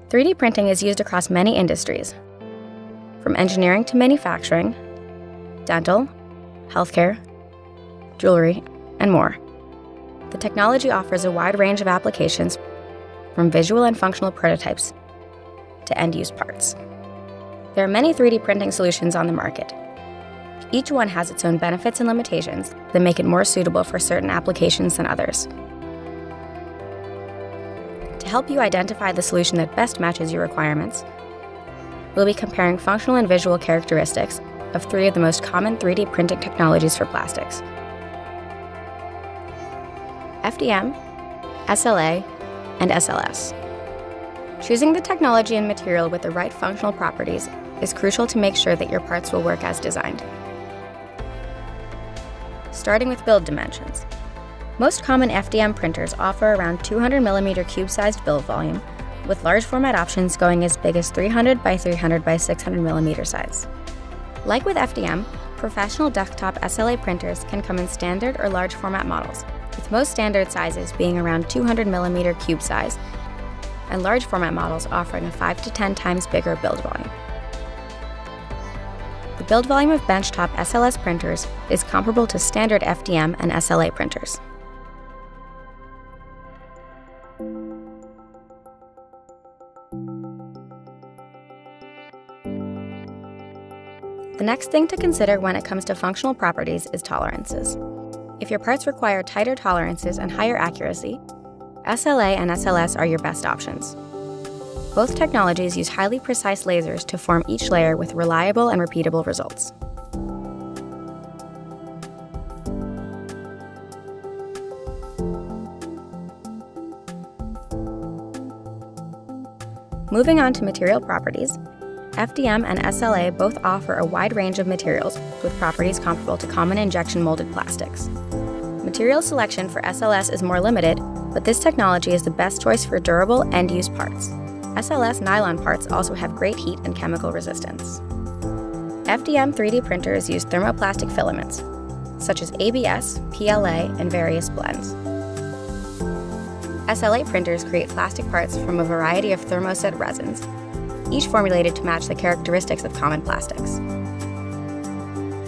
3D printing is used across many industries, from engineering to manufacturing, dental, healthcare, jewelry, and more. The technology offers a wide range of applications, from visual and functional prototypes to end-use parts. There are many 3D printing solutions on the market. Each one has its own benefits and limitations that make it more suitable for certain applications than others. To help you identify the solution that best matches your requirements, we'll be comparing functional and visual characteristics of 3 of the most common 3D printing technologies for plastics: FDM, SLA, and SLS. Choosing the technology and material with the right functional properties is crucial to make sure that your parts will work as designed. Starting with build dimensions. Most common FDM printers offer around 200mm cube-sized build volume, with large format options going as big as 300 by 300 by 600mm size. Like with FDM, professional desktop SLA printers can come in standard or large format models, with most standard sizes being around 200mm cube size, and large format models offering a 5 to 10 times bigger build volume. The build volume of benchtop SLS printers is comparable to standard FDM and SLA printers. The next thing to consider when it comes to functional properties is tolerances. If your parts require tighter tolerances and higher accuracy, SLA and SLS are your best options. Both technologies use highly precise lasers to form each layer with reliable and repeatable results. Moving on to material properties, FDM and SLA both offer a wide range of materials with properties comparable to common injection molded plastics. Material selection for SLS is more limited, but this technology is the best choice for durable end-use parts. SLS nylon parts also have great heat and chemical resistance. FDM 3D printers use thermoplastic filaments, such as ABS, PLA, and various blends. SLA printers create plastic parts from a variety of thermoset resins, each formulated to match the characteristics of common plastics.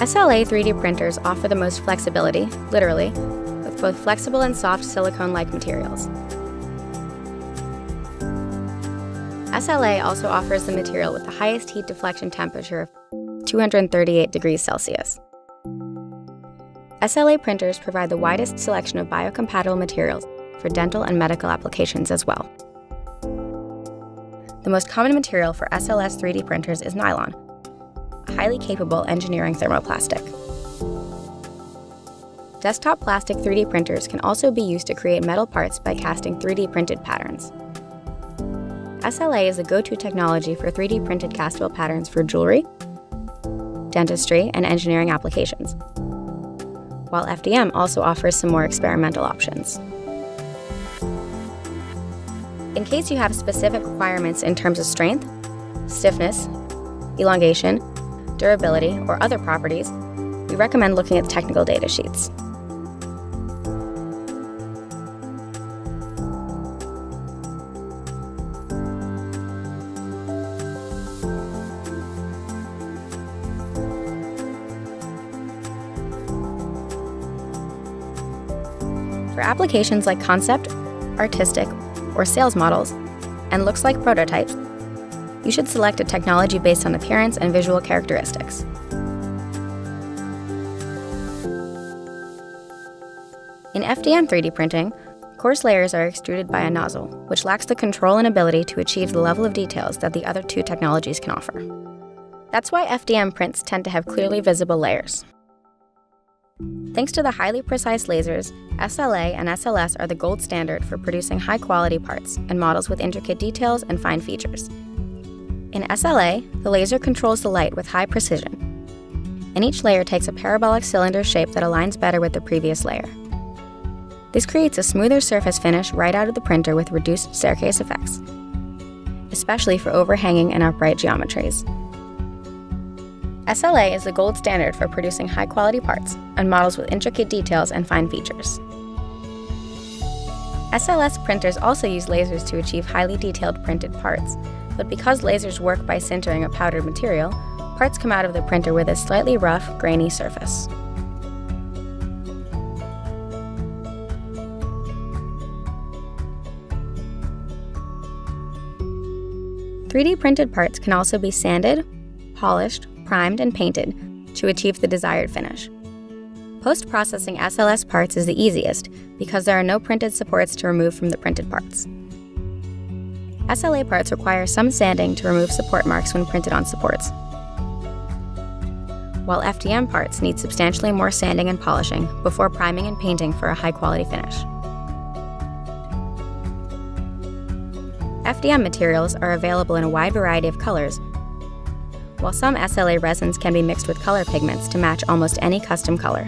SLA 3D printers offer the most flexibility, literally, with both flexible and soft silicone-like materials. SLA also offers the material with the highest heat deflection temperature of 238 degrees Celsius. SLA printers provide the widest selection of biocompatible materials for dental and medical applications as well. The most common material for SLS 3D printers is nylon, a highly capable engineering thermoplastic. Desktop plastic 3D printers can also be used to create metal parts by casting 3D printed patterns. SLA is the go-to technology for 3D printed castable patterns for jewelry, dentistry, and engineering applications, while FDM also offers some more experimental options. In case you have specific requirements in terms of strength, stiffness, elongation, durability, or other properties, we recommend looking at technical data sheets. For applications like concept, artistic, or sales models, and looks like prototypes, you should select a technology based on appearance and visual characteristics. In FDM 3D printing, coarse layers are extruded by a nozzle, which lacks the control and ability to achieve the level of details that the other two technologies can offer. That's why FDM prints tend to have clearly visible layers. Thanks to the highly precise lasers, SLA and SLS are the gold standard for producing high-quality parts and models with intricate details and fine features. In SLA, the laser controls the light with high precision, and each layer takes a parabolic cylinder shape that aligns better with the previous layer. This creates a smoother surface finish right out of the printer with reduced staircase effects, especially for overhanging and upright geometries. SLA is the gold standard for producing high-quality parts and models with intricate details and fine features. SLS printers also use lasers to achieve highly detailed printed parts, but because lasers work by sintering a powdered material, parts come out of the printer with a slightly rough, grainy surface. "3D printed parts can also be sanded, polished, primed, and painted to achieve the desired finish. Post-processing SLS parts is the easiest because there are no printed supports to remove from the printed parts. SLA parts require some sanding to remove support marks when printed on supports, while FDM parts need substantially more sanding and polishing before priming and painting for a high-quality finish. FDM materials are available in a wide variety of colors, while some SLA resins can be mixed with color pigments to match almost any custom color.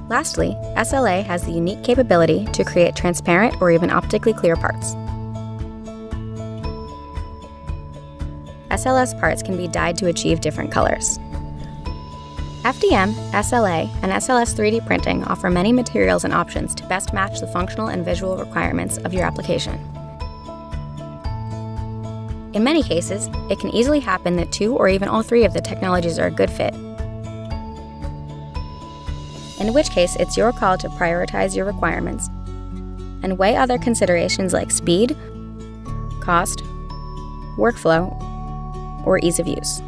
Lastly, SLA has the unique capability to create transparent or even optically clear parts. SLS parts can be dyed to achieve different colors. FDM, SLA, and SLS 3D printing offer many materials and options to best match the functional and visual requirements of your application. In many cases, it can easily happen that 2 or even all 3 of the technologies are a good fit, in which case it's your call to prioritize your requirements and weigh other considerations like speed, cost, workflow, or ease of use.